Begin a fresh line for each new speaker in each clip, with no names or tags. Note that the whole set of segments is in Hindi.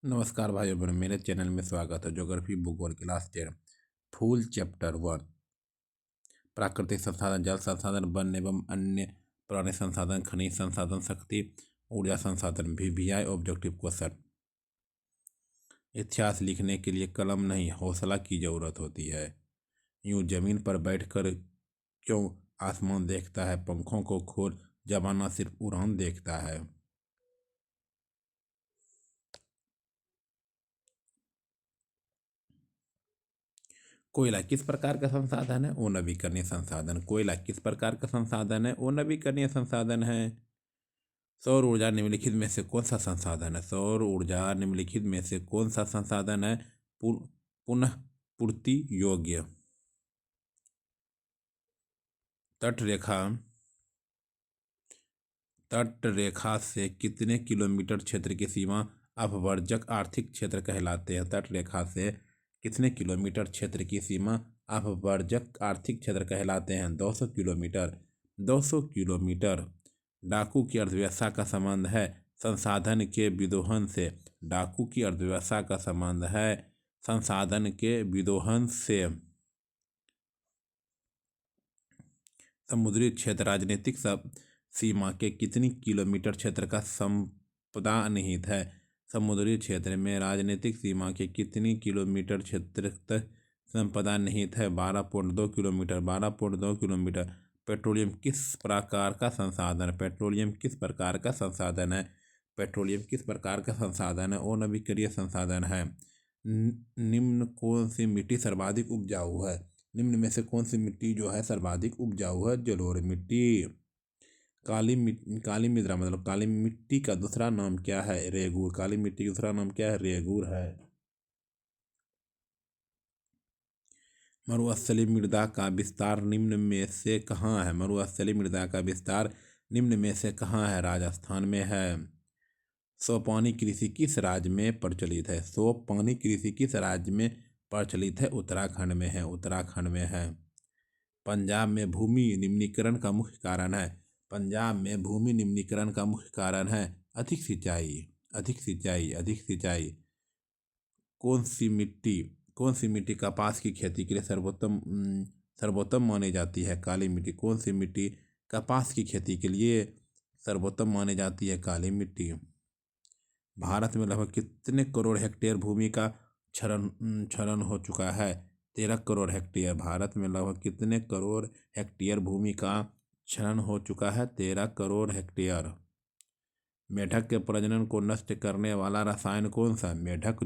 नमस्कार भाइयों बहनों, मेरे चैनल में स्वागत है। ज्योग्राफी भूगोल क्लास 10 फूल चैप्टर 1 प्राकृतिक संसाधन, जल संसाधन, वन एवं अन्य पुराने संसाधन, खनिज संसाधन, शक्ति ऊर्जा संसाधन। VVI objective question. इतिहास लिखने के लिए कलम नहीं, हौसला की जरूरत होती है। यूं जमीन पर बैठकर क्यों आसमान देखता है, पंखों को खोल जमाना सिर्फ उड़ान देखता है। कोयला किस प्रकार का संसाधन है? वो नवीकरणीय संसाधन। कोयला किस प्रकार का संसाधन है? वो नवीकरणीय संसाधन है। सौर ऊर्जा निम्नलिखित में से कौन सा संसाधन है? सौर ऊर्जा निम्नलिखित में से कौन सा संसाधन है पुनः पूर्ति योग्य? तट रेखा से कितने किलोमीटर क्षेत्र की सीमा अपवर्जक आर्थिक क्षेत्र कहलाते हैं? तट रेखा से कितने किलोमीटर क्षेत्र की सीमा अपवर्जक आर्थिक क्षेत्र कहलाते हैं? 200 किलोमीटर। 200 किलोमीटर। डाकू की अर्थव्यवस्था का संबंध है संसाधन के विदोहन से। डाकू की अर्थव्यवस्था का संबंध है संसाधन के विदोहन से। समुद्री क्षेत्र राजनीतिक सीमा के कितनी किलोमीटर क्षेत्र का संपदा निहित है? समुद्री क्षेत्र में राजनीतिक सीमा के कितनी किलोमीटर क्षेत्र तक संपदा निहित है? 12.2 किलोमीटर। 12.2 किलोमीटर। पेट्रोलियम किस प्रकार का संसाधन है? पेट्रोलियम किस प्रकार का संसाधन है? पेट्रोलियम किस प्रकार का संसाधन है? और नवीकरणीय संसाधन है। निम्न कौन सी मिट्टी सर्वाधिक उपजाऊ है? निम्न में से कौन सी मिट्टी जो है सर्वाधिक उपजाऊ है? जलोढ़ मिट्टी। काली मृदा मतलब काली मिट्टी का दूसरा नाम क्या है? रेगूर। काली मिट्टी का दूसरा नाम क्या है? रेगूर है। मरुस्थलीय मृदा का विस्तार निम्न में से कहाँ है? मरुस्थलीय मृदा का विस्तार निम्न में से कहाँ है? राजस्थान में है। सोपानी कृषि किस राज्य में प्रचलित है? सोपानी कृषि किस राज्य में प्रचलित है? उत्तराखंड में है। उत्तराखंड में है। पंजाब में भूमि निम्नीकरण का मुख्य कारण है। पंजाब में भूमि निम्नीकरण का मुख्य कारण है अधिक सिंचाई। अधिक सिंचाई। अधिक सिंचाई। कौन सी मिट्टी कपास की खेती के लिए सर्वोत्तम मानी जाती है? काली मिट्टी। कौन सी मिट्टी कपास की खेती के लिए सर्वोत्तम मानी जाती है? काली मिट्टी। भारत में लगभग कितने करोड़ हेक्टेयर भूमि का क्षरण हो चुका है? 13 करोड़ हेक्टेयर। भारत में लगभग कितने करोड़ हेक्टेयर भूमि का क्षरण हो चुका है? 13 करोड़ हेक्टेयर। मेढक के प्रजनन को नष्ट करने वाला रसायन कौन सा है? मेढक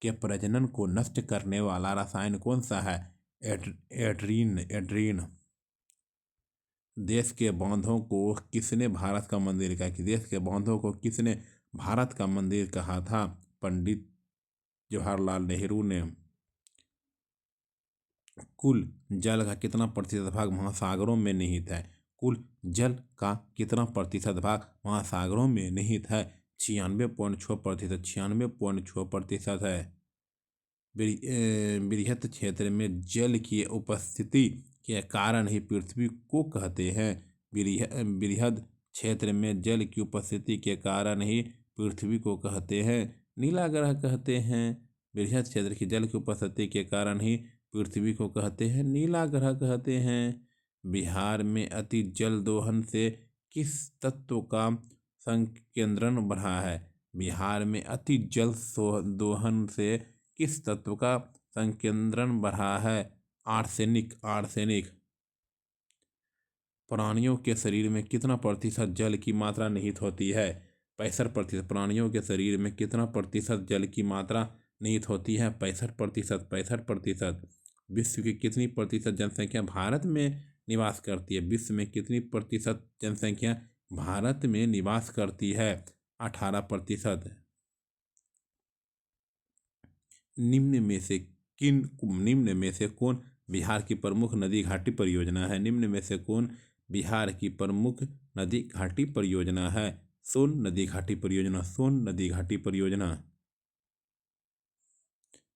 के प्रजनन को नष्ट करने वाला रसायन कौन सा है? एड्रीन। देश के बांधों को किसने भारत का मंदिर कहा? देश के बांधों को किसने भारत का मंदिर कहा था? पंडित जवाहरलाल नेहरू ने। कुल जल का कितना प्रतिशत भाग महासागरों में निहित है? कुल जल का कितना प्रतिशत भाग महासागरों में निहित है? 96.6%। 96.6% है। बृहत क्षेत्र में जल की उपस्थिति के कारण ही पृथ्वी को कहते हैं। बृहद क्षेत्र में जल की उपस्थिति के कारण ही पृथ्वी को कहते हैं नीला ग्रह कहते हैं। बृहद क्षेत्र की जल की उपस्थिति के कारण ही पृथ्वी को कहते हैं नीला ग्रह कहते हैं। बिहार में अति जल दोहन से किस तत्व का संकेंद्रण बढ़ा है? बिहार में अति जल दोहन से किस तत्व का संकेंद्रण बढ़ा है? आर्सेनिक। आर्सेनिक। प्राणियों के शरीर में कितना प्रतिशत जल की मात्रा निहित होती है? 65%। प्राणियों के शरीर में कितना प्रतिशत जल की मात्रा निहित होती है? 65%। 65%। विश्व की कितनी प्रतिशत जनसंख्या भारत में निवास करती है? विश्व में कितनी प्रतिशत जनसंख्या भारत में निवास करती है? 18%। निम्न में से कौन बिहार की प्रमुख नदी घाटी परियोजना है? निम्न में से कौन बिहार की प्रमुख नदी घाटी परियोजना है? सोन नदी घाटी परियोजना। सोन नदी घाटी परियोजना।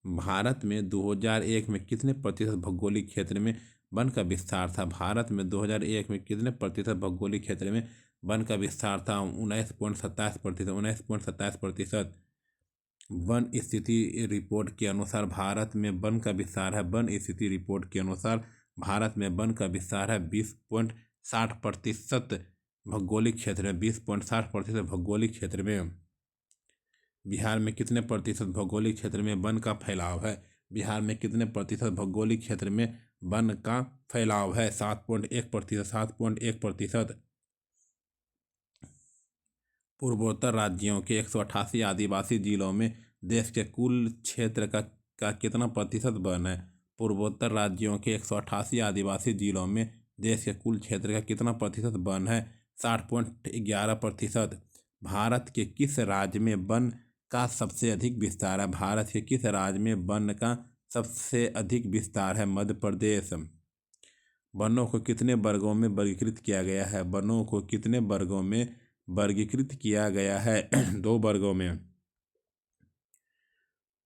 भारत में 2001 में कितने प्रतिशत भौगोलिक क्षेत्र में वन का विस्तार था? भारत में 2001 में कितने प्रतिशत भौगोलिक क्षेत्र में वन का विस्तार था 19.27%। वन स्थिति रिपोर्ट के अनुसार भारत में वन का विस्तार है वन स्थिति रिपोर्ट के अनुसार भारत में वन का विस्तार है 20.60% भौगोलिक क्षेत्र में 20.60% भौगोलिक क्षेत्र में। बिहार में कितने प्रतिशत भौगोलिक क्षेत्र में वन का फैलाव है? बिहार में कितने प्रतिशत भौगोलिक क्षेत्र में वन का फैलाव है? 7.1%। 7.1%। पूर्वोत्तर राज्यों के 188 आदिवासी जिलों में देश के कुल क्षेत्र का कितना प्रतिशत वन है? पूर्वोत्तर राज्यों के 188 आदिवासी जिलों में देश के कुल क्षेत्र का कितना प्रतिशत वन है? 60.11%। भारत के किस राज्य में वन का सबसे अधिक विस्तार है? भारत के किस राज्य में वन का सबसे अधिक विस्तार है? मध्य प्रदेश। वनों को कितने वर्गों में वर्गीकृत किया गया है? वनों को कितने वर्गों में वर्गीकृत किया गया है? 2 वर्गों में।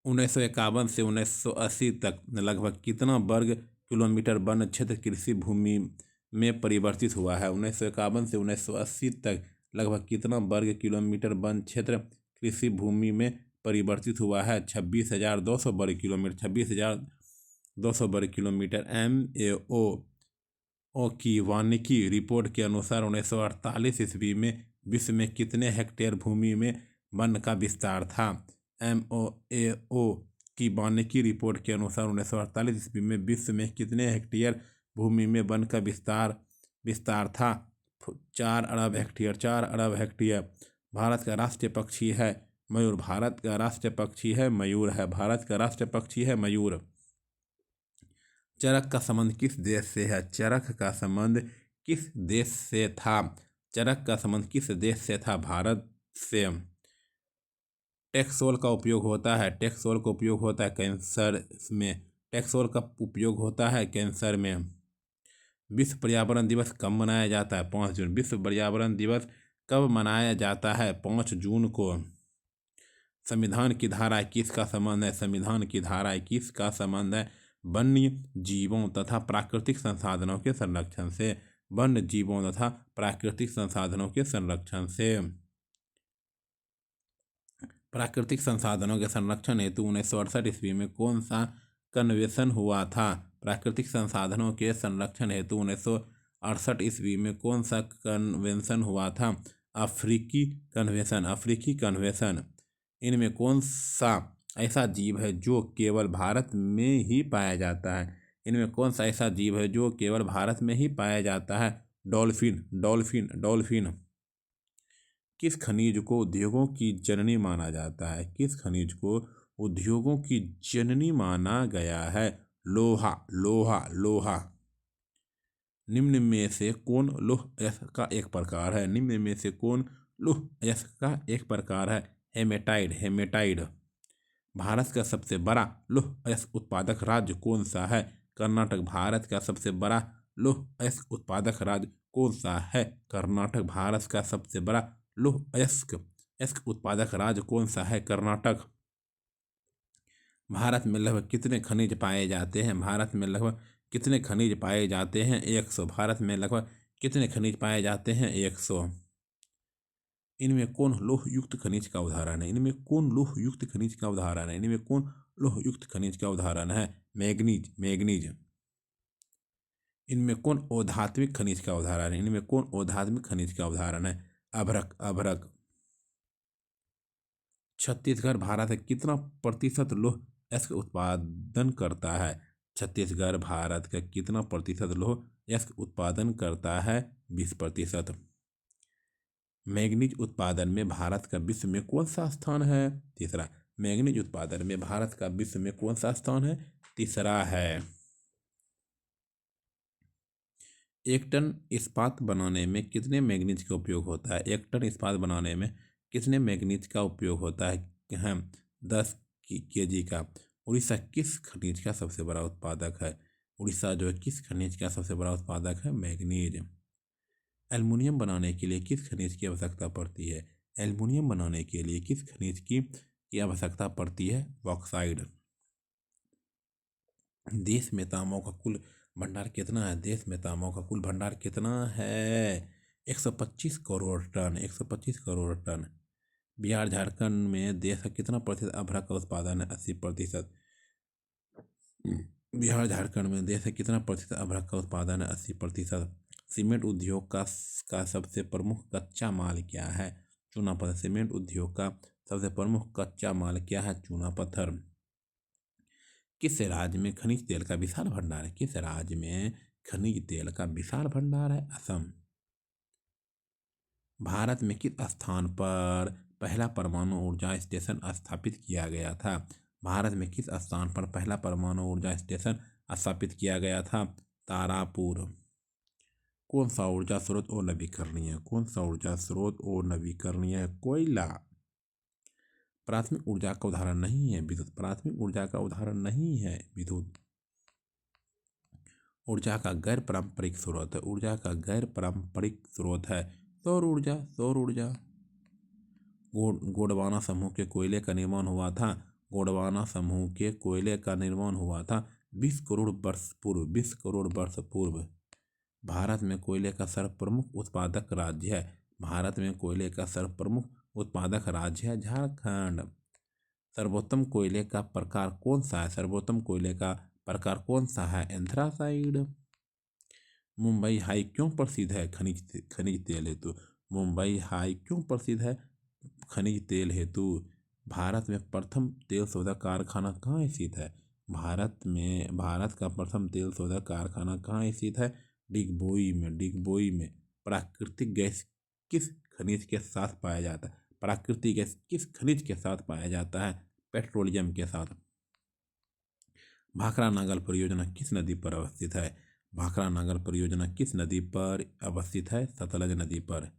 1951 से 1980 तक लगभग कितना वर्ग किलोमीटर वन क्षेत्र कृषि भूमि में परिवर्तित हुआ है? 1951 से 1980 तक लगभग कितना वर्ग किलोमीटर वन क्षेत्र कृषि भूमि में परिवर्तित हुआ है? 26,200 वर्ग किलोमीटर। 26,200 वर्ग किलोमीटर। MAO की वानिकी रिपोर्ट के अनुसार 1948 ईस्वी में विश्व में कितने हेक्टेयर भूमि में वन का विस्तार था? MAO की वानिकी रिपोर्ट के अनुसार 1948 ईस्वी में विश्व में कितने हेक्टेयर भूमि में वन का विस्तार था? 4 अरब हेक्टेयर। 4 अरब हेक्टेयर। भारत का राष्ट्रीय पक्षी है मयूर। भारत का राष्ट्रीय पक्षी है मयूर है। भारत का राष्ट्रीय पक्षी है मयूर। चरक का संबंध किस देश से है? चरक का संबंध किस देश से था? चरक का संबंध किस देश से था? भारत से। टेक्सोल का उपयोग होता है। टेक्सोल का उपयोग होता है कैंसर में। टेक्सोल का उपयोग होता है कैंसर में। विश्व पर्यावरण दिवस कब मनाया जाता है? 5 जून। विश्व पर्यावरण दिवस कब मनाया जाता है? 5 जून को। संविधान की धारा 21 का संबंध है। संविधान की धारा 21 का संबंध है वन्य जीवों तथा प्राकृतिक संसाधनों के संरक्षण से। वन्य जीवों तथा प्राकृतिक संसाधनों के संरक्षण से। प्राकृतिक संसाधनों के संरक्षण हेतु 1968 ईस्वी में कौन सा कन्वेंशन हुआ था? प्राकृतिक संसाधनों के संरक्षण हेतु 1968 ईस्वी में कौन सा कन्वेंशन हुआ था? अफ्रीकी कन्वेंशन। अफ्रीकी कन्वेंशन। इनमें कौन सा ऐसा जीव है जो केवल भारत में ही पाया जाता है? इनमें कौन सा ऐसा जीव है जो केवल भारत में ही पाया जाता है? डॉल्फिन। डॉल्फिन। डॉल्फिन। किस खनिज को उद्योगों की जननी माना जाता है? किस खनिज को उद्योगों की जननी माना गया है? लोहा। लोहा। लोहा। निम्न में से कौन लौह अयस्क का एक प्रकार है? निम्न में से कौन लौह अयस्क का एक प्रकार है? हेमेटाइट। हेमेटाइट। भारत का सबसे बड़ा लौह अयस्क उत्पादक राज्य कौन सा है? कर्नाटक। भारत का सबसे बड़ा लौह अयस्क उत्पादक राज्य कौन सा है? कर्नाटक। भारत का सबसे बड़ा लौह अयस्क उत्पादक राज्य कौन सा है? कर्नाटक। भारत में लगभग कितने खनिज पाए जाते हैं? भारत में लगभग कितने खनिज पाए जाते हैं? 100। भारत में लगभग कितने खनिज पाए जाते हैं? 100। इनमें कौन लौह युक्त खनिज का उदाहरण है? इनमें कौन लौह युक्त खनिज का उदाहरण है? इनमें कौन लौह युक्त खनिज का उदाहरण है? मैग्नीज। मैग्नीज। इनमें कौन अधात्मिक खनिज का उदाहरण है? इनमें कौन अधात्मिक खनिज का उदाहरण है? अभ्रक। अभ्रक। छत्तीसगढ़ भारत का कितना प्रतिशत लौह अयस्क उत्पादन करता है? छत्तीसगढ़ भारत का कितना प्रतिशत लौह अयस्क उत्पादन करता है? 20%। मैग्नीज उत्पादन में भारत का विश्व में कौन सा स्थान है? तीसरा। मैग्नीज उत्पादन में भारत का विश्व में कौन सा स्थान है? तीसरा है। 1 टन इस्पात बनाने में कितने मैग्नीज का उपयोग होता है? 1 टन इस्पात बनाने में कितने मैग्नीज का उपयोग होता है? 10 kg का। उड़ीसा किस खनिज का सबसे बड़ा उत्पादक है? उड़ीसा जो है किस खनिज का सबसे बड़ा उत्पादक है? मैग्नीज। एल्युमिनियम बनाने के लिए किस खनिज की आवश्यकता पड़ती है? एल्युमिनियम बनाने के लिए किस खनिज की आवश्यकता पड़ती है? बॉक्साइट। देश में तांबों का कुल भंडार कितना है? देश में तांबों का कुल भंडार कितना है? 125 करोड़ टन, 125 करोड़ टन। बिहार झारखंड में देश का कितना प्रतिशत अभ्रक का उत्पादन है? 80%। बिहार झारखंड में देश का कितना प्रतिशत अभ्रक का उत्पादन है? 80%। सीमेंट उद्योग का सबसे प्रमुख कच्चा माल क्या है? चूना पत्थर। सीमेंट उद्योग का सबसे प्रमुख कच्चा माल क्या है? चूना पत्थर। किस राज्य में खनिज तेल का विशाल भंडार है? किस राज्य में खनिज तेल का विशाल भंडार है? असम। भारत में किस स्थान पर पहला परमाणु ऊर्जा स्टेशन स्थापित किया गया था? भारत में किस स्थान पर पहला परमाणु ऊर्जा स्टेशन स्थापित किया गया था? तारापुर। कौन सा ऊर्जा स्रोत और नवीकरणीय है? कौन सा ऊर्जा स्रोत और नवीकरणीय है? कोयला। प्राथमिक ऊर्जा का उदाहरण नहीं है विद्युत। प्राथमिक ऊर्जा का उदाहरण नहीं है विद्युत। ऊर्जा का गैर पारंपरिक स्रोत है। ऊर्जा का गैर पारंपरिक स्रोत है सौर ऊर्जा। सौर ऊर्जा। गोंडवाना समूह के कोयले का निर्माण हुआ था। गोंडवाना समूह के कोयले का निर्माण हुआ था 20 करोड़ वर्ष पूर्व। 20 करोड़ वर्ष पूर्व। भारत में कोयले का सर्वप्रमुख उत्पादक राज्य है। भारत में कोयले का सर्वप्रमुख उत्पादक राज्य है झारखंड। सर्वोत्तम कोयले का प्रकार कौन सा है? सर्वोत्तम कोयले का प्रकार कौन सा है? एंथ्रासाइड। मुंबई हाई क्यों प्रसिद्ध है? खनिज तेल हेतु। मुंबई हाई क्यों प्रसिद्ध है? खनिज तेल हेतु। भारत में प्रथम तेल शोधक कारखाना कहाँ स्थित है? भारत का प्रथम तेल शोधक कारखाना कहाँ स्थित है? डिगबोई में। डिगबोई में। प्राकृतिक गैस किस खनिज के साथ पाया जाता है? प्राकृतिक गैस किस खनिज के साथ पाया जाता है? पेट्रोलियम के साथ। भाखड़ा नागल परियोजना किस नदी पर अवस्थित है? भाखड़ा नागल परियोजना किस नदी पर अवस्थित है? सतलज नदी पर।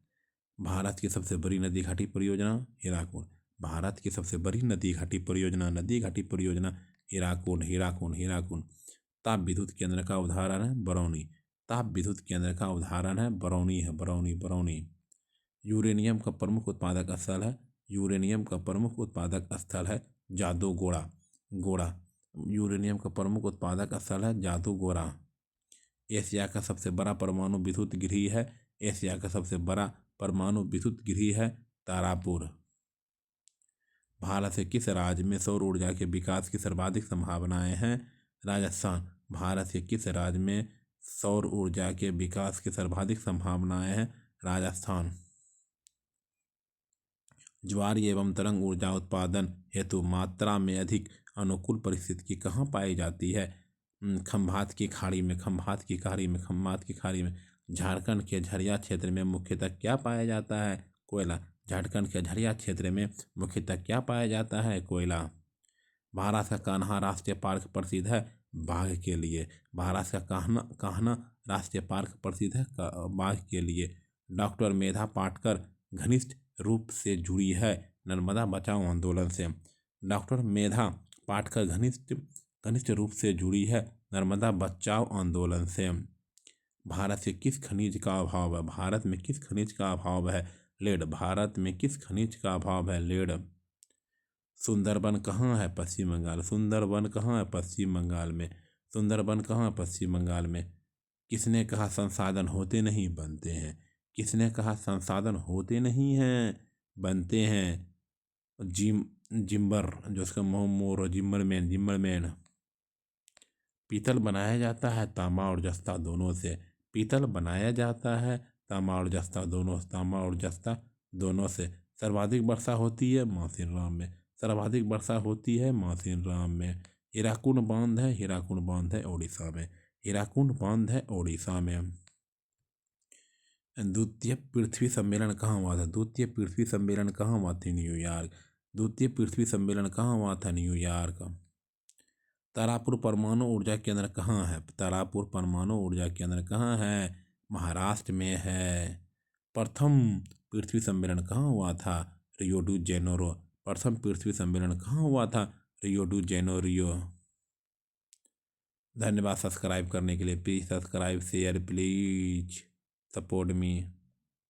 भारत की सबसे बड़ी नदी घाटी परियोजना हीराकुंड। भारत की सबसे बड़ी नदी घाटी परियोजना हीराकुंड। हीराकुंड। हीराकुंड। ताप विद्युत केंद्र का उदाहरण है बरौनी। ताप विद्युत केंद्र का उदाहरण है बरौनी है। बरौनी। बरौनी। यूरेनियम का प्रमुख उत्पादक स्थल है। यूरेनियम का प्रमुख उत्पादक स्थल है जादूगोड़ा। गोड़ा। यूरेनियम का प्रमुख उत्पादक स्थल है जादूगोड़ा। एशिया का सबसे बड़ा परमाणु विद्युत गृह है। एशिया का सबसे बड़ा परमाणु विद्युत गृह है तारापुर। भारत से किस राज्य में सौर ऊर्जा के विकास की सर्वाधिक संभावनाएं हैं? राजस्थान। भारत के किस राज्य में सौर ऊर्जा के विकास की सर्वाधिक संभावनाएं हैं? राजस्थान। ज्वारीय एवं तरंग ऊर्जा उत्पादन हेतु मात्रा में अधिक अनुकूल परिस्थिति कहाँ पाई जाती है? खंभात की खाड़ी में। खंभात की खाड़ी में। खंभात की खाड़ी में। झारखंड के झरिया क्षेत्र में मुख्यतः क्या पाया जाता है? कोयला। झारखंड के झरिया क्षेत्र में मुख्यतः क्या पाया जाता है? कोयला। भारत का कान्हा राष्ट्रीय पार्क प्रसिद्ध है बाघ के लिए। भारत का कान्हा राष्ट्रीय पार्क प्रसिद्ध है बाघ के लिए। डॉक्टर मेधा पाटकर घनिष्ठ रूप से जुड़ी है नर्मदा बचाओ आंदोलन से। डॉक्टर मेधा पाटकर घनिष्ठ रूप से जुड़ी है नर्मदा बचाओ आंदोलन से। भारत से किस खनिज का अभाव है? भारत में किस खनिज का अभाव है? लेड। भारत में किस खनिज का अभाव है? लेड। सुंदरबन कहाँ है? पश्चिम बंगाल। सुंदरबन कहाँ है? पश्चिम बंगाल में। सुंदरबन कहाँ है? पश्चिम बंगाल में। किसने कहा संसाधन होते नहीं बनते हैं? किसने कहा संसाधन होते नहीं हैं बनते हैं? जिम्बर जो उसका मोर जिम्बरमैन। जिम्बरमैन। पीतल बनाया जाता है तांबा और जस्ता दोनों से। पीतल बनाया जाता है तांबा और जस्ता दोनों से। सर्वाधिक वर्षा होती है मासिनराम में। सर्वाधिक वर्षा होती है मासिनराम में। हीराकुंड बांध है। हीराकुंड बांध है ओडिशा में। हीराकुंड बांध है ओडिशा में। द्वितीय पृथ्वी सम्मेलन कहाँ हुआ था? द्वितीय पृथ्वी सम्मेलन कहाँ हुआ था? न्यूयॉर्क। द्वितीय पृथ्वी सम्मेलन कहाँ हुआ था? न्यूयॉर्क। तारापुर परमाणु ऊर्जा केंद्र कहाँ है? तारापुर परमाणु ऊर्जा केंद्र कहाँ है? महाराष्ट्र में है। प्रथम पृथ्वी सम्मेलन कहाँ हुआ था? Rio de Janeiro. प्रथम पृथ्वी सम्मेलन कहाँ हुआ था? Rio de Janeiro. धन्यवाद सब्सक्राइब करने के लिए। Please subscribe share please support me.